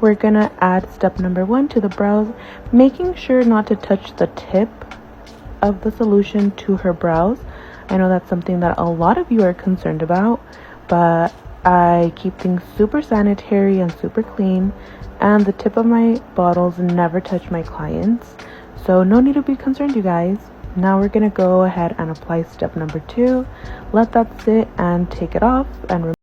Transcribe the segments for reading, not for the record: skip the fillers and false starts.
we're gonna add step number 1 to the brows, making sure not to touch the tip of the solution to her brows. I know that's something that a lot of you are concerned about, but I keep things super sanitary and super clean, and the tip of my bottles never touch my clients, so no need to be concerned, you guys. Now we're gonna go ahead and apply step number 2. Let that sit and take it off and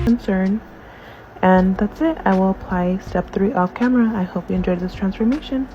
concern. And that's it. I will apply step 3 off camera. I hope you enjoyed this transformation.